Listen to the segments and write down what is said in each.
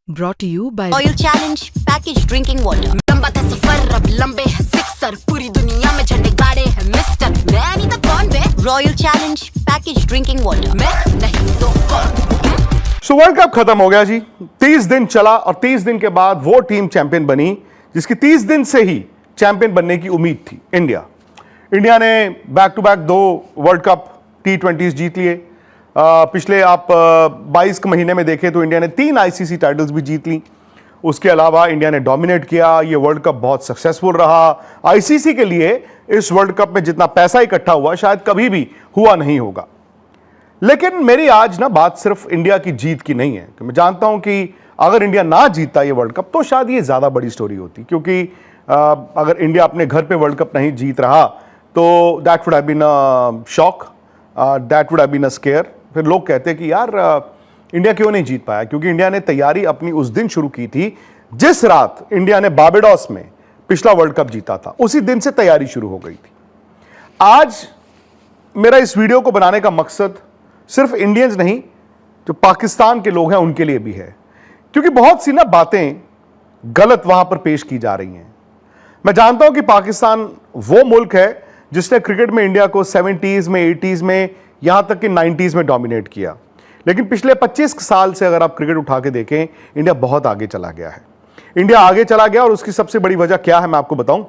Brought to you by Oil Challenge Package Drinking Water। लंबा था सफर अब लंबे है सिक्सर, पूरी दुनिया में झंडे गाड़े हैं मिस्टर, मैं नहीं तो कौन बे। Royal Challenge Package Drinking Water, मैं नहीं तो कौन। सो वर्ल्ड कप खत्म हो गया जी। 30 दिन चला और 30 दिन के बाद वो टीम चैंपियन बनी जिसकी 30 दिन से ही चैंपियन बनने की उम्मीद थी, इंडिया ने back to back 2 world cup T20s जीत लिए। पिछले आप 22 के महीने में देखें तो इंडिया ने 3 आईसीसी टाइटल्स भी जीत ली। उसके अलावा इंडिया ने डोमिनेट किया। ये वर्ल्ड कप बहुत सक्सेसफुल रहा। आईसीसी के लिए इस वर्ल्ड कप में जितना पैसा इकट्ठा हुआ शायद कभी भी हुआ नहीं होगा। लेकिन मेरी आज ना बात सिर्फ इंडिया की जीत की नहीं है, मैं जानता हूं कि अगर इंडिया ना जीतता ये वर्ल्ड कप तो शायद ये ज्यादा बड़ी स्टोरी होती, क्योंकि अगर इंडिया अपने घर पे वर्ल्ड कप नहीं जीत रहा तो that would have been a shock, that would have been a scare. फिर लोग कहते हैं कि यार इंडिया क्यों नहीं जीत पाया, क्योंकि इंडिया ने तैयारी अपनी उस दिन शुरू की थी जिस रात इंडिया ने बारबाडोस में पिछला वर्ल्ड कप जीता था, उसी दिन से तैयारी शुरू हो गई थी। आज मेरा इस वीडियो को बनाने का मकसद सिर्फ इंडियंस नहीं, जो पाकिस्तान के लोग हैं उनके लिए भी है, क्योंकि बहुत सी ना बातें गलत वहां पर पेश की जा रही हैं। मैं जानता हूं कि पाकिस्तान वो मुल्क है जिसने क्रिकेट में इंडिया को 70s में, 80s में, यहां तक कि 90s में डोमिनेट किया, लेकिन पिछले 25 साल से अगर आप क्रिकेट उठा के देखें, इंडिया बहुत आगे चला गया है। इंडिया आगे चला गया और उसकी सबसे बड़ी वजह क्या है मैं आपको बताऊं।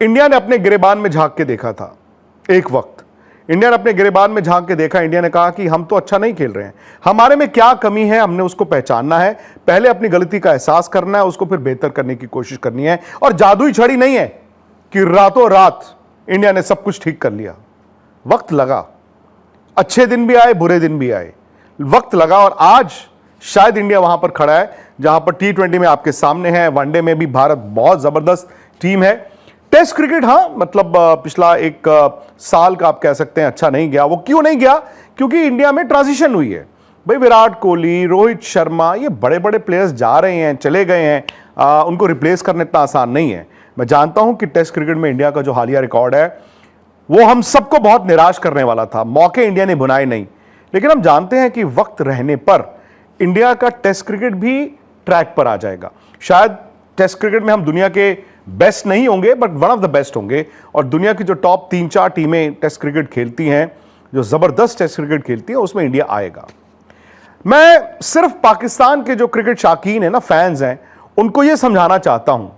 इंडिया ने अपने गिरेबान में झांक के देखा था। एक वक्त इंडिया ने अपने गिरेबान में झांक के देखा, इंडिया ने कहा कि हम तो अच्छा नहीं खेल रहे हैं, हमारे में क्या कमी है, हमने उसको पहचानना है, पहले अपनी गलती का एहसास करना है, उसको फिर बेहतर करने की कोशिश करनी है। और जादुई छड़ी नहीं है कि रातों रात इंडिया ने सब कुछ ठीक कर लिया। वक्त लगा, अच्छे दिन भी आए, बुरे दिन भी आए, वक्त लगा। और आज शायद इंडिया वहां पर खड़ा है जहां पर T20 में आपके सामने है, वनडे में भी भारत बहुत जबरदस्त टीम है। टेस्ट क्रिकेट मतलब पिछला एक साल का आप कह सकते हैं अच्छा नहीं गया। वो क्यों नहीं गया? क्योंकि इंडिया में ट्रांजिशन हुई है। भाई विराट कोहली, रोहित शर्मा, ये बड़े बड़े प्लेयर्स जा रहे हैं, चले गए हैं, उनको रिप्लेस करना इतना आसान नहीं है। मैं जानता हूं कि टेस्ट क्रिकेट में इंडिया का जो हालिया रिकॉर्ड है वो हम सबको बहुत निराश करने वाला था, मौके इंडिया ने बुनाए नहीं, लेकिन हम जानते हैं कि वक्त रहने पर इंडिया का टेस्ट क्रिकेट भी ट्रैक पर आ जाएगा। शायद टेस्ट क्रिकेट में हम दुनिया के बेस्ट नहीं होंगे, but one of the best होंगे। और दुनिया की जो टॉप 3-4 टीमें टेस्ट क्रिकेट खेलती हैं, जो जबरदस्त टेस्ट क्रिकेट खेलती हैं, उसमें इंडिया आएगा। मैं सिर्फ पाकिस्तान के जो क्रिकेट शाकीन है ना, फैंस हैं, उनको यह समझाना चाहता हूं।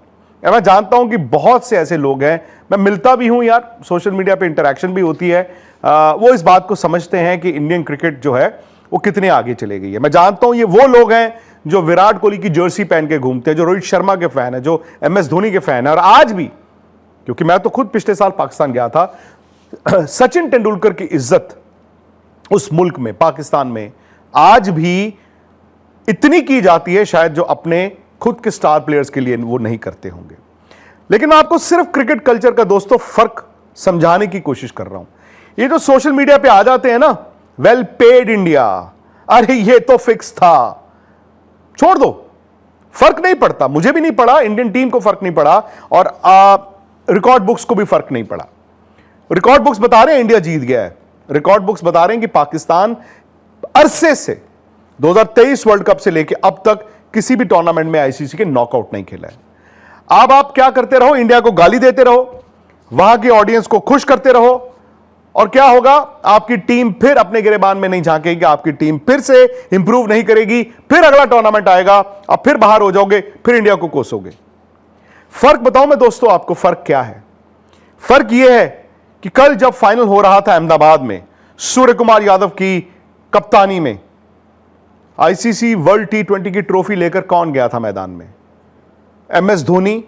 मैं जानता हूं कि बहुत से ऐसे लोग हैं, मैं मिलता भी हूं यार, सोशल मीडिया पे इंटरेक्शन भी होती है, वो इस बात को समझते हैं कि इंडियन क्रिकेट जो है वो कितने आगे चले गई है। मैं जानता हूं ये वो लोग हैं जो विराट कोहली की जर्सी पहन के घूमते हैं, जो रोहित शर्मा के फैन है, जो MS धोनी के फैन है। और आज भी, क्योंकि मैं तो खुद पिछले साल पाकिस्तान गया था, सचिन तेंदुलकर की इज्जत उस मुल्क में, पाकिस्तान में आज भी इतनी की जाती है शायद जो अपने खुद के स्टार प्लेयर्स के लिए वो नहीं करते होंगे। लेकिन मैं आपको सिर्फ क्रिकेट कल्चर का दोस्तों फर्क समझाने की कोशिश कर रहा हूं। ये जो सोशल मीडिया पे आ जाते हैं ना, वेल पेड इंडिया, अरे ये तो फिक्स था, छोड़ दो, फर्क नहीं पड़ता, मुझे भी नहीं पड़ा, इंडियन टीम को फर्क नहीं पड़ा, और रिकॉर्ड बुक्स को भी फर्क नहीं पड़ा। रिकॉर्ड बुक्स बता रहे हैं इंडिया जीत गया है, रिकॉर्ड बुक्स बता रहे हैं कि पाकिस्तान अरसे से 2023 वर्ल्ड कप से लेकर अब तक किसी भी टूर्नामेंट में आईसीसी के नॉकआउट नहीं खेला है। अब आप क्या करते रहो, इंडिया को गाली देते रहो, वहां की ऑडियंस को खुश करते रहो, और क्या होगा, आपकी टीम फिर अपने गिरेबान में नहीं झांकेगी, आपकी टीम फिर से इंप्रूव नहीं करेगी, फिर अगला टूर्नामेंट आएगा, आप फिर बाहर हो जाओगे, फिर इंडिया को कोसोगे। फर्क बताऊं मैं दोस्तों आपको, फर्क क्या है? फर्क यह है कि कल जब फाइनल हो रहा था अहमदाबाद में, सूर्य कुमार यादव की कप्तानी में आईसीसी वर्ल्ड T20 की ट्रॉफी लेकर कौन गया था मैदान में? MS धोनी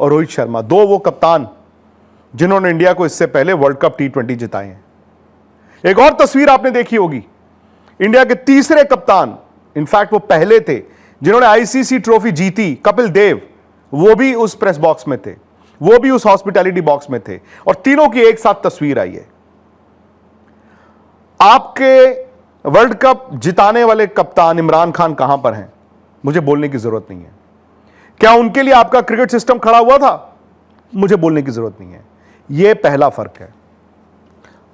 और रोहित शर्मा, 2 वो कप्तान जिन्होंने इंडिया को इससे पहले वर्ल्ड कप T20 जिताए हैं। एक और तस्वीर आपने देखी होगी, इंडिया के तीसरे कप्तान, इनफैक्ट वो पहले थे जिन्होंने आईसीसी ट्रॉफी जीती, कपिल देव, वो भी उस प्रेस बॉक्स में थे, वो भी उस हॉस्पिटैलिटी बॉक्स में थे, और तीनों की एक साथ तस्वीर आई है। आपके वर्ल्ड कप जिताने वाले कप्तान इमरान खान कहां पर हैं? मुझे बोलने की जरूरत नहीं है। क्या उनके लिए आपका क्रिकेट सिस्टम खड़ा हुआ था? मुझे बोलने की जरूरत नहीं है। यह पहला फर्क है।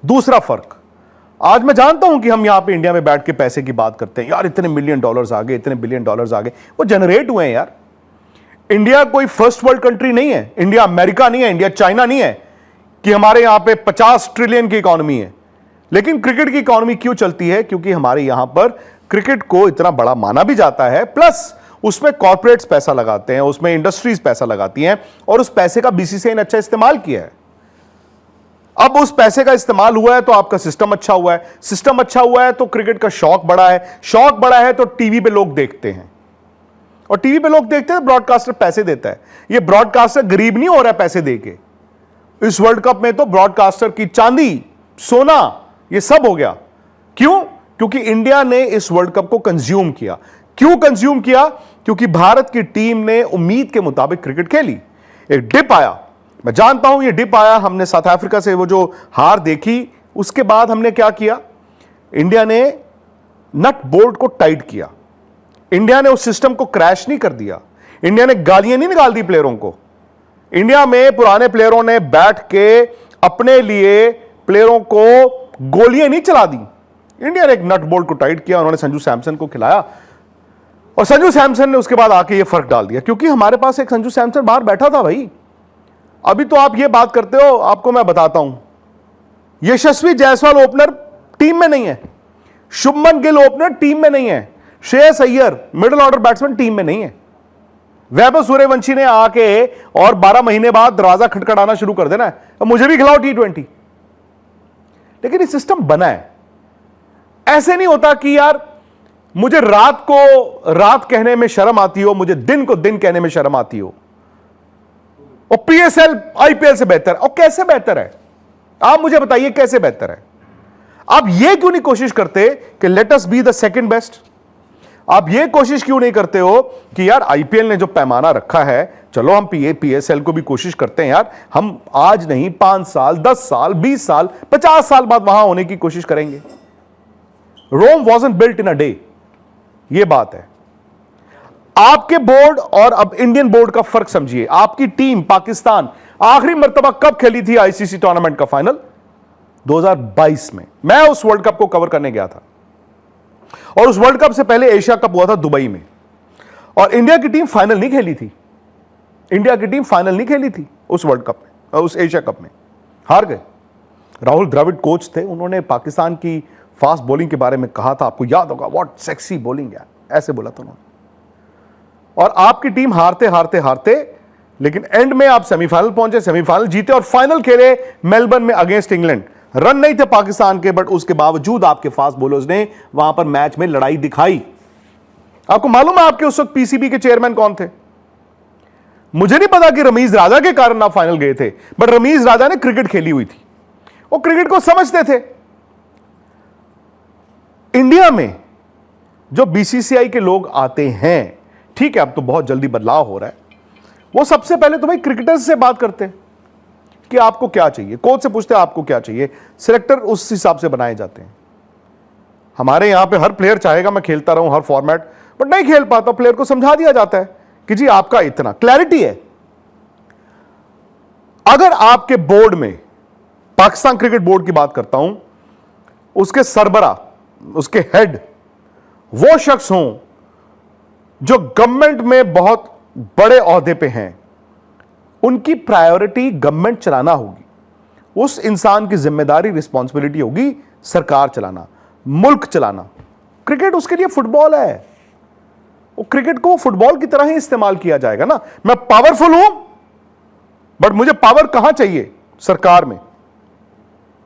दूसरा फर्क, आज मैं जानता हूं कि हम यहां पे इंडिया में बैठ के पैसे की बात करते हैं, यार इतने मिलियन डॉलर्स आ गए, इतने बिलियन डॉलर्स आ गए, वो जनरेट हुए हैं यार। इंडिया कोई फर्स्ट वर्ल्ड कंट्री नहीं है, इंडिया अमेरिका नहीं है, इंडिया चाइना नहीं है कि हमारे यहां पे 50 ट्रिलियन की इकोनॉमी है। लेकिन क्रिकेट की इकोनॉमी क्यों चलती है? क्योंकि हमारे यहां पर क्रिकेट को इतना बड़ा माना भी जाता है, प्लस उसमें कॉर्पोरेट्स पैसा लगाते हैं, उसमें इंडस्ट्रीज पैसा लगाती हैं, और उस पैसे का बीसीसीआई ने अच्छा इस्तेमाल किया है। अब उस पैसे का इस्तेमाल हुआ है तो आपका सिस्टम अच्छा हुआ है, सिस्टम अच्छा हुआ है तो क्रिकेट का शौक बढ़ा है, शौक बढ़ा है तो टीवी पे लोग देखते हैं, और टीवी पे लोग देखते हैं तो ब्रॉडकास्टर पैसे देता है। ये ब्रॉडकास्टर गरीब नहीं हो रहा है पैसे देके। इस वर्ल्ड कप में तो ब्रॉडकास्टर की चांदी, सोना, ये सब हो गया। क्यों? क्योंकि इंडिया ने इस वर्ल्ड कप को कंज्यूम किया। क्यों कंज्यूम किया? क्योंकि भारत की टीम ने उम्मीद के मुताबिक क्रिकेट खेली। एक डिप आया, मैं जानता हूं ये डिप आया, हमने साउथ अफ्रीका से वो जो हार देखी, उसके बाद हमने क्या किया? इंडिया ने नट बोल्ट को टाइट किया, इंडिया ने उस सिस्टम को क्रैश नहीं कर दिया, इंडिया ने गालियां नहीं निकाल दी प्लेयरों को। इंडिया में पुराने प्लेयरों ने बैठ के अपने लिए प्लेयरों को गोलियां नहीं चला दी। इंडिया ने एक नट बोल्ट को टाइट किया, उन्होंने संजू सैमसन को खिलाया, और संजू सैमसन ने उसके बाद आके ये फर्क डाल दिया, क्योंकि हमारे पास एक संजू सैमसन बाहर बैठा था भाई। अभी तो आप ये बात करते हो, आपको मैं बताता हूं, यशस्वी जायसवाल ओपनर टीम में नहीं है, शुभमन गिल ओपनर टीम में नहीं है, Shreyas Iyer middle order batsman team में नहीं है। वैभव सूर्यवंशी ने आके और 12 महीने बाद दरवाजा खटखटाना शुरू कर देना है, तो मुझे भी खिलाओ T20। लेकिन ये सिस्टम बना है। ऐसे नहीं होता कि यार मुझे रात को रात कहने में शर्म आती हो, मुझे दिन को दिन कहने में शर्म आती हो, और PSL IPL से बेहतर है। और कैसे बेहतर है? आप मुझे बताइए कैसे बेहतर है? आप ये क्यों नहीं कोशिश करते कि let us be the second best? आप ये कोशिश क्यों नहीं करते हो कि यार IPL ने जो पैमाना रखा है, चलो हम PSL को भी कोशिश करते हैं यार, हम आज नहीं 5 साल 10 साल 20 साल 50 साल बाद वहां होने की कोशिश करेंगे। Rome wasn't built in a day, ये बात है। आपके बोर्ड और अब इंडियन बोर्ड का फर्क समझिए। आपकी टीम पाकिस्तान आखिरी मर्तबा कब खेली थी ICC टूर्नामेंट का फाइनल? 2022 में। मैं उस वर्ल्ड कप को कवर करने गया था, और उस वर्ल्ड कप से पहले एशिया कप हुआ था दुबई में, और इंडिया की टीम फाइनल नहीं खेली थी। इंडिया की टीम फाइनल नहीं खेली थी उस वर्ल्ड कप में, उस एशिया कप में हार गए। राहुल द्रविड़ कोच थे, उन्होंने पाकिस्तान की फास्ट बॉलिंग के बारे में कहा था, आपको याद होगा, व्हाट सेक्सी बॉलिंग है, ऐसे बोला था उन्होंने। और आपकी टीम हारते हारते हारते, लेकिन एंड में आप सेमीफाइनल पहुंचे, सेमीफाइनल जीते, और फाइनल खेले मेलबर्न में अगेंस्ट इंग्लैंड। रन नहीं थे पाकिस्तान के, बट उसके बावजूद आपके फास्ट बॉलर्स ने वहां पर मैच में लड़ाई दिखाई। आपको मालूम है आपके उस वक्त PCB के चेयरमैन कौन थे? मुझे नहीं पता कि रमीज राजा के कारण आप फाइनल गए थे, बट रमीज राजा ने क्रिकेट खेली हुई थी, वो क्रिकेट को समझते थे। इंडिया में जो BCCI के लोग आते हैं, ठीक है, अब तो बहुत जल्दी बदलाव हो रहा है, वो सबसे पहले तो भाई क्रिकेटर्स से बात करते हैं कि आपको क्या चाहिए, कोच से पूछते हैं आपको क्या चाहिए, सिलेक्टर उस हिसाब से बनाए जाते हैं। हमारे यहां पे हर प्लेयर चाहेगा मैं खेलता रहूं हर फॉर्मेट, बट नहीं खेल पाता, प्लेयर को समझा दिया जाता है कि जी आपका इतना क्लैरिटी है। अगर आपके बोर्ड में, पाकिस्तान क्रिकेट बोर्ड की बात करता हूं, उसके सरबरा, उसके हेड वो शख्स हों जो गवर्नमेंट में बहुत बड़े ओहदे पे हैं, उनकी प्रायोरिटी गवर्नमेंट चलाना होगी, उस इंसान की जिम्मेदारी, रिस्पॉन्सिबिलिटी होगी सरकार चलाना, मुल्क चलाना। क्रिकेट उसके लिए फुटबॉल है, वो क्रिकेट को फुटबॉल की तरह ही इस्तेमाल किया जाएगा ना। मैं पावरफुल हूं, बट मुझे पावर कहां चाहिए? सरकार में,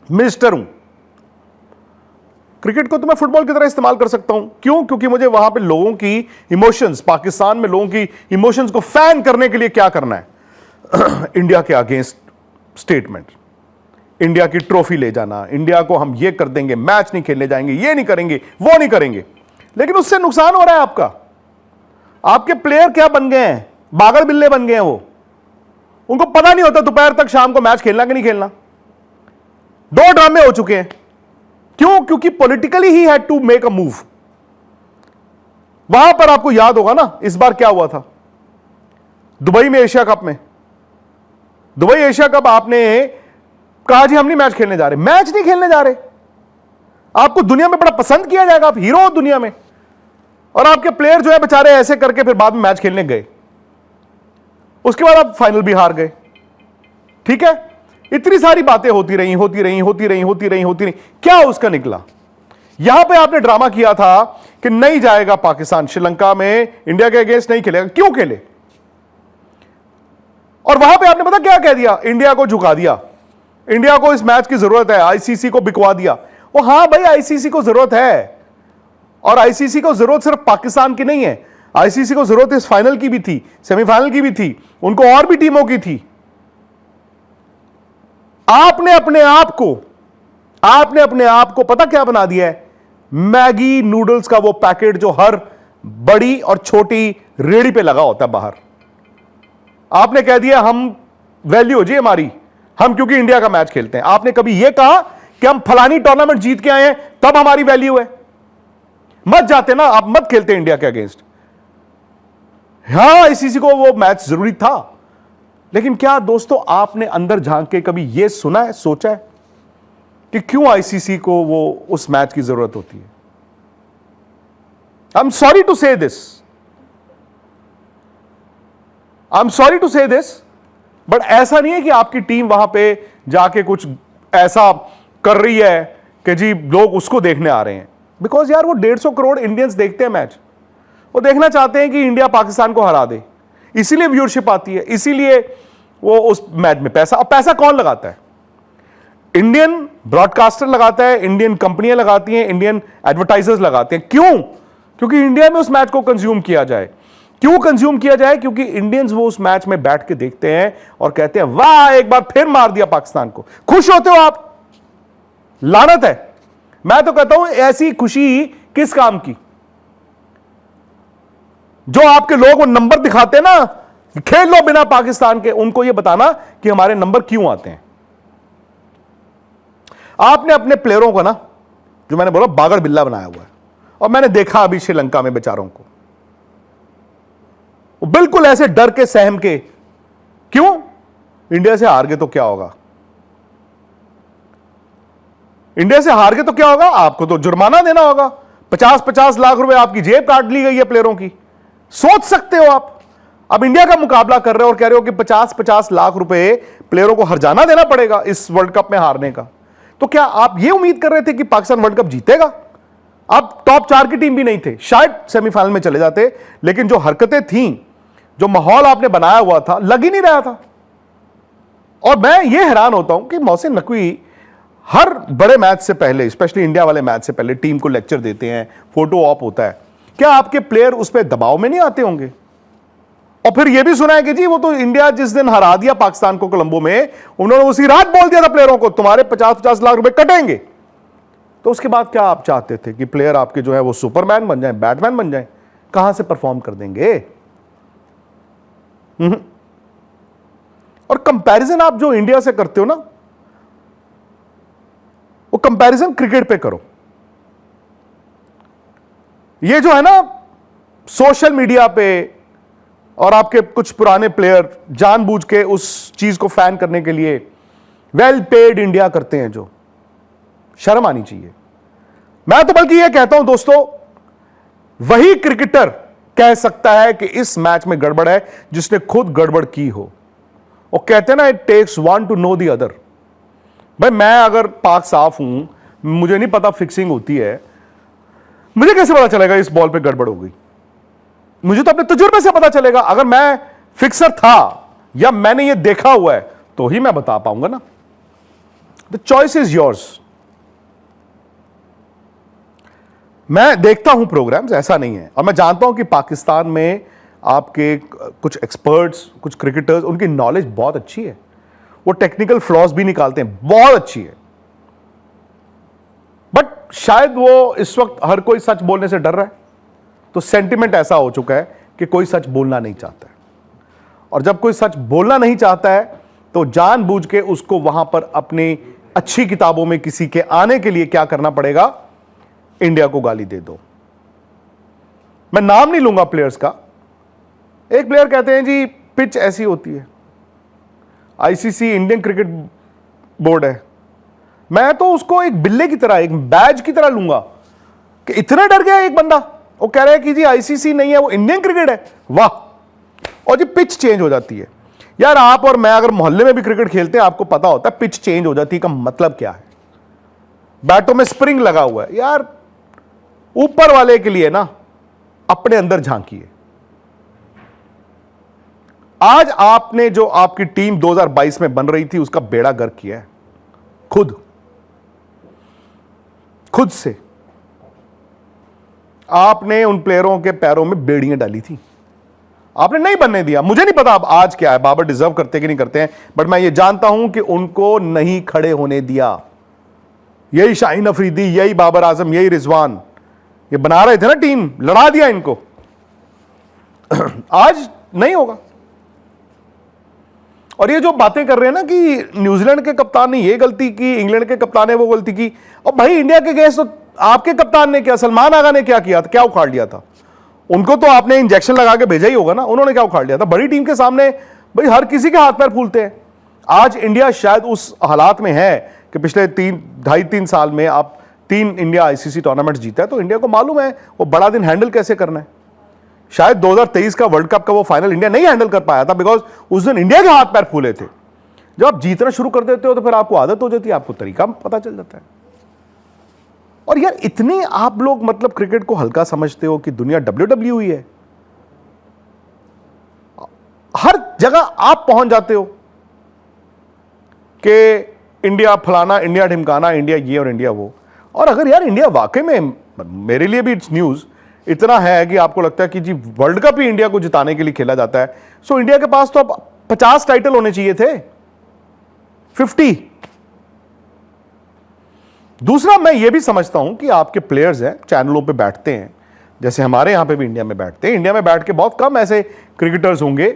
मिनिस्टर हूं। क्रिकेट को तो मैं फुटबॉल की तरह इस्तेमाल कर सकता हूं। क्यों? क्योंकि मुझे वहां पे लोगों की इमोशंस, पाकिस्तान में लोगों की इमोशंस को फैन करने के लिए क्या करना है? इंडिया के अगेंस्ट स्टेटमेंट, इंडिया की ट्रॉफी ले जाना, इंडिया को हम ये कर देंगे, मैच नहीं खेलने जाएंगे, ये नहीं करेंगे, वो नहीं करेंगे। लेकिन उससे नुकसान हो रहा है आपका। आपके प्लेयर क्या बन गए हैं? बागड़ बिल्ले बन गए हैं। वो, उनको पता नहीं होता दोपहर तक शाम को मैच खेलना कि नहीं खेलना। 2 ड्रामे हो चुके हैं। क्यों? क्योंकि politically he had to make a move. वहां पर आपको याद होगा ना, इस बार क्या हुआ था दुबई में, एशिया कप में। दुबई एशिया कप आपने कहा जी हम नहीं मैच खेलने जा रहे, मैच नहीं खेलने जा रहे। आपको दुनिया में बड़ा पसंद किया जाएगा, आप हीरो हो दुनिया में, और आपके प्लेयर जो है बेचारे ऐसे करके फिर बाद में मैच खेलने गए, उसके बाद आप फाइनल भी हार गए। ठीक है, इतनी सारी बातें होती रही, क्या उसका निकला? यहां पे आपने ड्रामा किया था कि नहीं जाएगा पाकिस्तान श्रीलंका में, इंडिया के अगेंस्ट नहीं खेलेगा। क्यों खेले? और वहां पे आपने पता क्या कह दिया? इंडिया को झुका दिया, इंडिया को इस मैच की जरूरत है, आईसीसी को बिकवा दिया। ओ हां भाई, आईसीसी को जरूरत है, और आईसीसी को जरूरत सिर्फ पाकिस्तान की नहीं है, आईसीसी को जरूरत इस फाइनल की भी थी, सेमीफाइनल की भी थी, उनको और भी टीमों की थी। आपने अपने आप को पता क्या बना दिया है? मैगी नूडल्स का वो पैकेट जो हर बड़ी और छोटी रेड़ी पे लगा होता है बाहर। आपने कह दिया हम वैल्यू जी हमारी, हम क्योंकि इंडिया का मैच खेलते हैं। आपने कभी यह कहा कि हम फलानी टूर्नामेंट जीत के आए हैं तब हमारी वैल्यू है? मत जाते ना, आप मत खेलते इंडिया के अगेंस्ट। हां, आईसीसी को वो मैच जरूरी था, लेकिन क्या दोस्तों आपने अंदर झांक के कभी यह सुना है, सोचा है कि क्यों आईसीसी को वो उस मैच की जरूरत होती है? आई एम सॉरी टू से दिस, बट ऐसा नहीं है कि आपकी टीम वहां पे जाके कुछ ऐसा कर रही है कि जी लोग उसको देखने आ रहे हैं। बिकॉज यार वो 150 करोड़ इंडियंस देखते हैं मैच, वो देखना चाहते हैं कि इंडिया पाकिस्तान को हरा दे, इसीलिए व्यूअरशिप आती है, इसीलिए वो उस मैच में पैसा। अब पैसा कौन लगाता है? इंडियन ब्रॉडकास्टर लगाता है, इंडियन कंपनियां लगाती हैं, इंडियन एडवर्टाइजर्स लगाते हैं। क्यों? क्योंकि इंडिया में उस मैच को कंज्यूम किया जाए। क्यों कंज्यूम किया जाए? क्योंकि इंडियंस वो उस मैच में बैठ के देखते हैं और कहते हैं वाह, एक बार फिर मार दिया पाकिस्तान को। खुश होते हो आप? लानत है। मैं तो कहता हूं ऐसी खुशी किस काम की? जो आपके लोग वो नंबर दिखाते हैं ना, खेल लो बिना पाकिस्तान के, उनको ये बताना कि हमारे नंबर क्यों आते हैं। आपने अपने प्लेयरों को ना, जो मैंने बोला बागड़ बिल्ला बनाया हुआ है, और मैंने देखा अभी श्रीलंका में बेचारों को, वो बिल्कुल ऐसे डर के सहम के। क्यों? इंडिया से हार गए तो क्या होगा? इंडिया से हार गए तो क्या होगा? आपको तो जुर्माना देना होगा, 50-50 लाख रुपए आपकी जेब काट ली गई है प्लेयरों की। सोच सकते हो आप? अब इंडिया का मुकाबला कर रहे हो और कह रहे हो कि 50-50 लाख रुपए प्लेयरों को हर्जाना देना पड़ेगा इस वर्ल्ड कप में हारने का। तो क्या आप यह उम्मीद कर रहे थे कि पाकिस्तान वर्ल्ड कप जीतेगा? आप टॉप 4 की टीम भी नहीं थे, शायद सेमीफाइनल में चले जाते, लेकिन जो हरकतें थीं, जो माहौल आपने बनाया हुआ था, लग ही नहीं रहा था। और मैं ये हैरान होता हूं कि मोहसिन नकवी हर बड़े मैच से पहले, स्पेशली इंडिया वाले मैच से पहले, टीम को लेक्चर देते हैं, फोटो ऑप होता है। क्या आपके प्लेयर उस पर दबाव में नहीं आते होंगे? और फिर यह भी सुना है कि जी वो तो इंडिया जिस दिन हरा दिया पाकिस्तान को कोलंबो में, उन्होंने उसी रात बोल दिया था प्लेयरों को तुम्हारे 50-50 लाख रुपए कटेंगे। तो उसके बाद क्या आप चाहते थे कि प्लेयर आपके जो है वो सुपरमैन बन जाएं, बैटमैन बन जाएं? कहां से परफॉर्म कर देंगे? और कंपैरिजन आप जो इंडिया से करते हो ना, वो कंपैरिजन क्रिकेट पे करो। ये जो है ना सोशल मीडिया पे, और आपके कुछ पुराने प्लेयर जानबूझ के उस चीज को फैन करने के लिए वेल पेड इंडिया करते हैं, जो शर्म आनी चाहिए। मैं तो बल्कि यह कहता हूं दोस्तों, वही क्रिकेटर कह सकता है कि इस मैच में गड़बड़ है जिसने खुद गड़बड़ की हो। और कहते हैं ना, it takes one to know the other. भाई मैं अगर पाक साफ हूं, मुझे नहीं पता फिक्सिंग होती है, मुझे कैसे पता चलेगा इस बॉल पे गड़बड़ हो गई? मुझे तो अपने तजुर्बे से पता चलेगा। अगर मैं फिक्सर था या मैंने ये देखा हुआ है तो ही मैं बता पाऊंगा ना। The choice is yours. मैं देखता हूं प्रोग्राम्स, ऐसा नहीं है, और मैं जानता हूं कि पाकिस्तान में आपके कुछ एक्सपर्ट्स, कुछ क्रिकेटर्स, उनकी नॉलेज बहुत अच्छी है, वो टेक्निकल फ्लॉज भी निकालते हैं, बहुत अच्छी है। बट शायद वो इस वक्त हर कोई सच बोलने से डर रहा है, तो सेंटिमेंट ऐसा हो चुका है कि कोई सच बोलना नहीं चाहता है। और जब कोई सच बोलना नहीं चाहता है तो जानबूझ के उसको वहां पर अपनी अच्छी किताबों में किसी के आने के लिए क्या करना पड़ेगा? इंडिया को गाली दे दो। मैं नाम नहीं लूंगा प्लेयर्स का। एक प्लेयर कहते हैं जी पिच ऐसी होती है, आईसीसी इंडियन क्रिकेट बोर्ड है, मैं तो उसको एक बिल्ले की तरह, एक बैज की तरह लूंगा कि इतना डर गया एक बंदा, वो कह रहा है कि जी आईसीसी नहीं है, वो इंडियन क्रिकेट है। वाह। और जी पिच चेंज हो जाती है यार। आप और मैं अगर मोहल्ले में भी क्रिकेट खेलते हैं, आपको पता होता है पिच चेंज हो जाती है का मतलब क्या है। बैटों में स्प्रिंग लगा हुआ है यार। ऊपर वाले के लिए ना अपने अंदर झांकिए। आज आपने जो आपकी टीम 2022 में बन रही थी, उसका बेड़ा गर्क किया है खुद से। आपने उन प्लेयरों के पैरों में बेड़ियां डाली थी, आपने नहीं बनने दिया। मुझे नहीं पता अब आज क्या है, बाबर डिजर्व करते कि नहीं करते हैं, बट मैं ये जानता हूं कि उनको नहीं खड़े होने दिया। यही शाहीन अफरीदी, यही बाबर आजम, यही रिजवान, ये बना रहे थे ना टीम, लड़ा दिया इनको। आज नहीं होगा। और ये जो बातें कर रहे हैं ना कि न्यूजीलैंड के कप्तान ने ये गलती की, इंग्लैंड के कप्तान ने वो गलती की, और भाई इंडिया के गेस्ट तो आपके कप्तान ने क्या, सलमान आगा ने क्या किया था, क्या उखाड़ लिया था? उनको तो आपने इंजेक्शन लगा के भेजा ही होगा ना, उन्होंने क्या उखाड़ लिया था? बड़ी टीम के सामने भाई हर किसी के हाथ पैर फूलते हैं। आज इंडिया शायद उस हालात में है कि पिछले 2.5-3 साल में आप 3 इंडिया आईसीसी टूर्नामेंट जीता है, तो इंडिया को मालूम है वो बड़ा दिन हैंडल कैसे करना है। शायद 2023 का वर्ल्ड कप का वो फाइनल इंडिया नहीं हैंडल कर पाया था, बिकॉज उस दिन इंडिया के हाथ पैर फूले थे। जब आप जीतना शुरू कर देते हो तो फिर आपको आदत हो जाती है, आपको तरीका पता चल जाता है। और यार इतने आप लोग मतलब क्रिकेट को हल्का समझते हो कि दुनिया WWE है। हर जगह आप पहुंच जाते हो कि इंडिया फलाना, इंडिया ढिमकाना, इंडिया ये और इंडिया वो। और अगर यार इंडिया वाकई में, मेरे लिए भी इट्स न्यूज इतना है कि आपको लगता है कि जी वर्ल्ड कप ही इंडिया को जिताने के लिए खेला जाता है, सो इंडिया के पास तो अब 50 टाइटल होने चाहिए थे, 50। दूसरा, मैं ये भी समझता हूं कि आपके प्लेयर्स हैं, चैनलों पे बैठते हैं, जैसे हमारे यहां पे भी इंडिया में बैठते हैं। इंडिया में बैठ के बहुत कम ऐसे क्रिकेटर्स होंगे।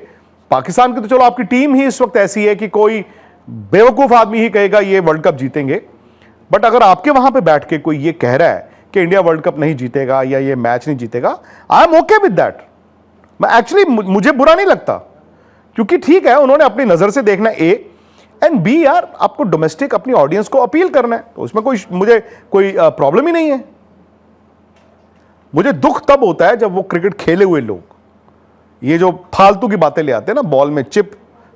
पाकिस्तान की तो चलो आपकी टीम ही इस वक्त ऐसी है कि कोई बेवकूफ आदमी ही कहेगा ये वर्ल्ड कप जीतेंगे। बट अगर आपके वहां पे बैठ के कोई ये कह रहा है कि इंडिया वर्ल्ड कप नहीं जीतेगा या ये मैच नहीं जीतेगा, I am okay with that. मैं एक्चुअली, मुझे बुरा नहीं लगता, क्योंकि ठीक है उन्होंने अपनी नजर से देखना ए, एंड बी यार आपको डोमेस्टिक अपनी ऑडियंस को अपील करना है, तो उसमें मुझे कोई प्रॉब्लम ही नहीं है। मुझे दुख तब होता है जब वो क्रिकेट खेले हुए लोग ये जो फालतू की बातें ले आते हैं ना, बॉल में चिप,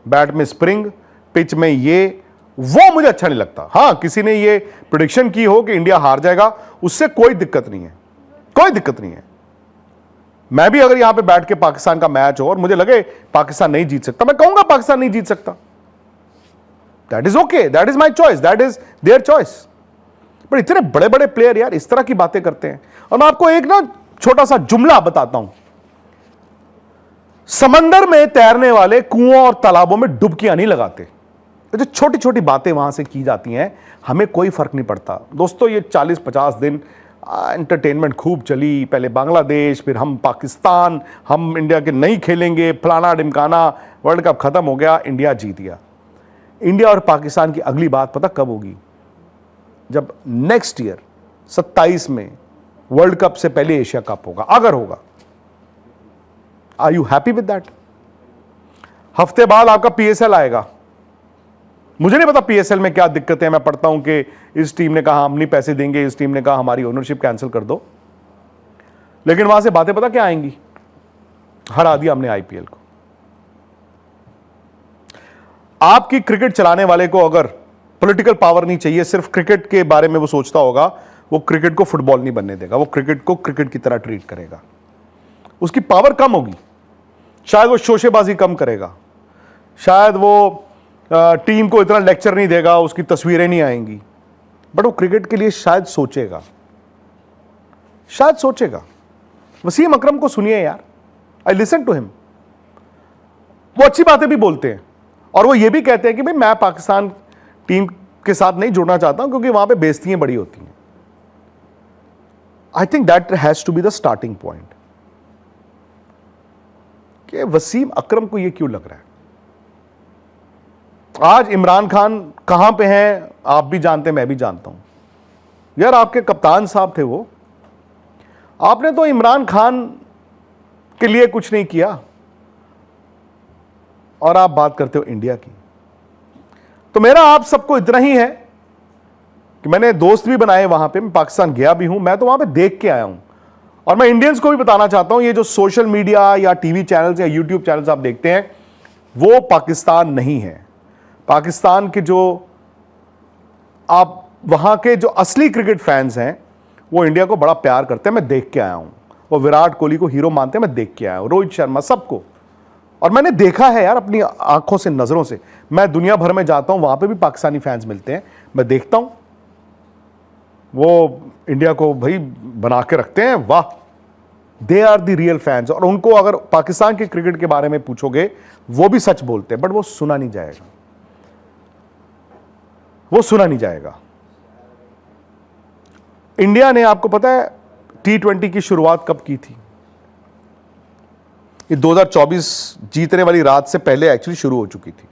बैट में स्प्रिंग, पिच में ये, वो मुझे अच्छा नहीं लगता। हां, किसी ने ये प्रेडिक्शन की हो कि इंडिया हार जाएगा, उससे कोई दिक्कत नहीं है, कोई दिक्कत नहीं है। मैं भी अगर यहां पे बैठ के पाकिस्तान का मैच हो और मुझे लगे पाकिस्तान नहीं जीत सकता, मैं कहूंगा पाकिस्तान नहीं जीत सकता। That is okay, that is my choice, that is their choice. पर इतने बड़े बड़े प्लेयर यार इस तरह की बातें करते हैं। और मैं आपको एक ना छोटा सा जुमला बताता हूं। समंदर में तैरने वाले कुओं और तालाबों में डुबकियां नहीं लगाते। जो छोटी छोटी बातें वहां से की जाती हैं, हमें कोई फर्क नहीं पड़ता। दोस्तों, ये 40-50 दिन एंटरटेनमेंट खूब चली, पहले बांग्लादेश, फिर हम पाकिस्तान, हम इंडिया के नहीं खेलेंगे, फलाना ढिमकाना, वर्ल्ड कप खत्म हो गया, इंडिया जीत गया। इंडिया और पाकिस्तान की अगली बात पता कब होगी? जब नेक्स्ट ईयर 27 में वर्ल्ड कप से पहले एशिया कप होगा, अगर होगा। Are you happy with that? हफ्ते बाद आपका PSL आएगा। मुझे नहीं पता PSL में क्या दिक्कत है। मैं पढ़ता हूं कि इस टीम ने कहा हम नहीं पैसे देंगे, इस टीम ने कहा हमारी ओनरशिप कैंसिल कर दो। लेकिन वहां से बातें पता क्या आएंगी? हरा दिया हमने IPL को। आपकी क्रिकेट चलाने वाले को अगर पॉलिटिकल पावर नहीं चाहिए, सिर्फ क्रिकेट के बारे में वो सोचता होगा, वो क्रिकेट को फुटबॉल नहीं बनने देगा, वो क्रिकेट को क्रिकेट की तरह ट्रीट करेगा। उसकी पावर कम होगी, शायद वो शोशेबाजी कम करेगा, शायद वो टीम को इतना लेक्चर नहीं देगा, उसकी तस्वीरें नहीं आएंगी, बट वो क्रिकेट के लिए शायद सोचेगा, शायद सोचेगा। वसीम अकरम को सुनिए यार, आई लिसन टू हिम। वो अच्छी बातें भी बोलते हैं और वो ये भी कहते हैं कि भाई मैं पाकिस्तान टीम के साथ नहीं जुड़ना चाहता हूं क्योंकि वहां पे बेइज्जतियां बड़ी होती हैं। I think that has to be the starting point कि वसीम अकरम को यह क्यों लग रहा है। आज इमरान खान कहां पे हैं आप भी जानते हैं, मैं भी जानता हूं। यार आपके कप्तान साहब थे वो, आपने तो इमरान खान के लिए कुछ नहीं किया और आप बात करते हो इंडिया की। तो मेरा आप सबको इतना ही है कि मैंने दोस्त भी बनाए वहां पे, मैं पाकिस्तान गया भी हूं, मैं तो वहां पे देख के आया हूं। और मैं इंडियंस को भी बताना चाहता हूं, ये जो सोशल मीडिया या टीवी चैनल्स या यूट्यूब चैनल्स आप देखते हैं, वो पाकिस्तान नहीं है। पाकिस्तान के जो आप वहां के जो असली क्रिकेट फैंस हैं वो इंडिया को बड़ा प्यार करते हैं, मैं देख के आया हूं। वो विराट कोहली को हीरो मानते हैं, मैं देख के आया हूं, रोहित शर्मा, सबको। और मैंने देखा है यार अपनी आंखों से, नजरों से। मैं दुनिया भर में जाता हूं, वहां पे भी पाकिस्तानी फैंस मिलते हैं, मैं देखता हूं वो इंडिया को भाई बना के रखते हैं, वाह, they are the real fans. और उनको अगर पाकिस्तान के क्रिकेट के बारे में पूछोगे वो भी सच बोलते हैं, बट वो सुना नहीं जाएगा, वो सुना नहीं जाएगा। इंडिया ने, आपको पता है T20 की शुरुआत कब की थी? ये 2024 जीतने वाली रात से पहले एक्चुअली शुरू हो चुकी थी।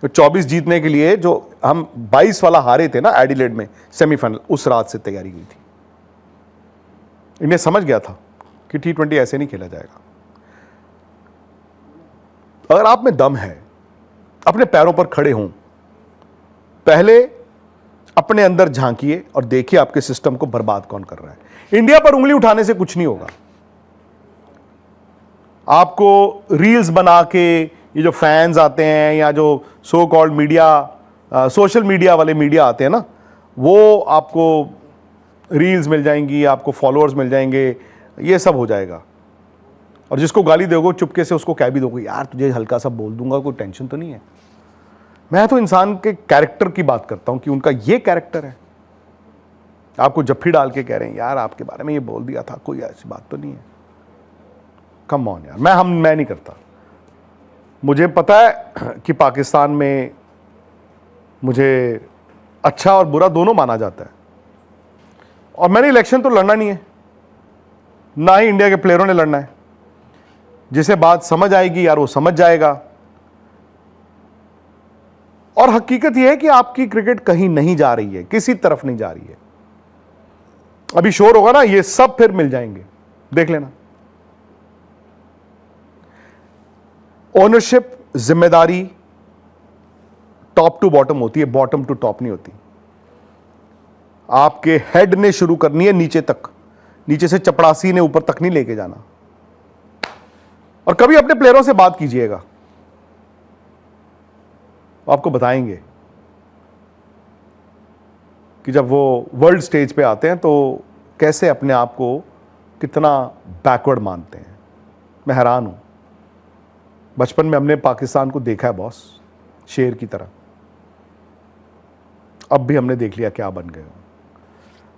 तो 24 जीतने के लिए जो हम 22 वाला हारे थे ना एडिलेड में सेमीफाइनल, उस रात से तैयारी की थी। इंडिया समझ गया था कि T20 ऐसे नहीं खेला जाएगा। अगर आप में दम है, अपने पैरों पर खड़े हों, पहले अपने अंदर झांकिए और देखिए आपके सिस्टम को बर्बाद कौन कर रहा है। इंडिया पर उंगली उठाने से कुछ नहीं होगा। आपको रील्स बना के ये जो फैंस आते हैं या जो so called media, social media वाले मीडिया आते हैं ना, वो आपको रील्स मिल जाएंगी, आपको फॉलोअर्स मिल जाएंगे, ये सब हो जाएगा। और जिसको गाली दोगे चुपके से उसको कह भी दोगे, यार तुझे हल्का सा बोल दूंगा, कोई टेंशन तो नहीं है। मैं तो इंसान के कैरेक्टर की बात करता हूं कि उनका ये कैरेक्टर है। आपको जफ्फी डाल के कह रहे हैं यार आपके बारे में ये बोल दिया था, कोई ऐसी बात तो नहीं है। कम ऑन यार, मैं नहीं करता। मुझे पता है कि पाकिस्तान में मुझे अच्छा और बुरा दोनों माना जाता है, और मैंने इलेक्शन तो लड़ना नहीं है, ना ही इंडिया के प्लेयरों ने लड़ना है। जिसे बात समझ आएगी यार वो समझ जाएगा। और हकीकत यह है कि आपकी क्रिकेट कहीं नहीं जा रही है, किसी तरफ नहीं जा रही है। अभी शोर होगा ना, ये सब फिर मिल जाएंगे, देख लेना। ओनरशिप, जिम्मेदारी टॉप टू बॉटम होती है, बॉटम टू टॉप नहीं होती। आपके हेड ने शुरू करनी है नीचे तक, नीचे से चपड़ासी ने ऊपर तक नहीं लेके जाना। और कभी अपने प्लेयरों से बात कीजिएगा, आपको बताएंगे कि जब वो वर्ल्ड स्टेज पे आते हैं तो कैसे अपने आप को कितना बैकवर्ड मानते हैं। मैं हैरान हूं। बचपन में हमने पाकिस्तान को देखा है बॉस, शेर की तरह। अब भी हमने देख लिया क्या बन गए हो।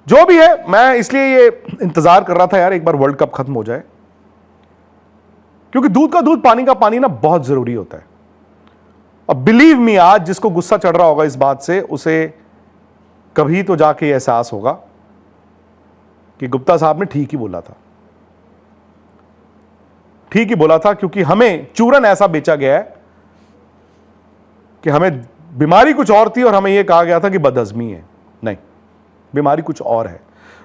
जो भी है, मैं इसलिए ये इंतजार कर रहा था यार एक बार वर्ल्ड कप खत्म हो जाए, क्योंकि दूध का दूध पानी का पानी ना बहुत जरूरी होता है। अब बिलीव मी, आज जिसको गुस्सा चढ़ रहा होगा इस बात से, उसे कभी तो जाके एहसास होगा कि गुप्ता साहब ने ठीक ही बोला था, ठीक ही बोला था। क्योंकि हमें चूरन ऐसा बेचा गया है कि हमें बीमारी कुछ और थी और हमें यह कहा गया था कि बदहजमी है। नहीं, बीमारी कुछ और है।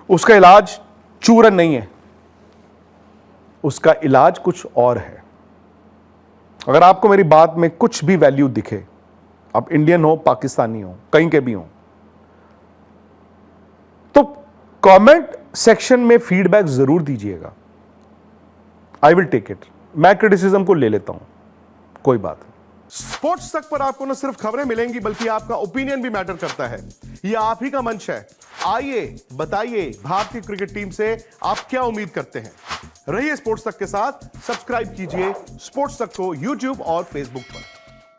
उसका इलाज चूरन नहीं है, उसका इलाज कुछ और है। अगर आपको मेरी बात में कुछ भी वैल्यू दिखे, आप इंडियन हो, पाकिस्तानी हो, कहीं के भी हो, तो कमेंट सेक्शन में फीडबैक जरूर दीजिएगा। I will take it. मैं क्रिटिसिज्म को ले लेता हूं, कोई बात नहीं। स्पोर्ट्स तक पर आपको न सिर्फ खबरें मिलेंगी बल्कि आपका ओपिनियन भी मैटर करता है। यह आप ही का मंच है। आइए बताइए, भारतीय क्रिकेट टीम से आप क्या उम्मीद करते हैं। रहिए स्पोर्ट्स तक के साथ। सब्सक्राइब कीजिए स्पोर्ट्स तक को यूट्यूब और फेसबुक पर।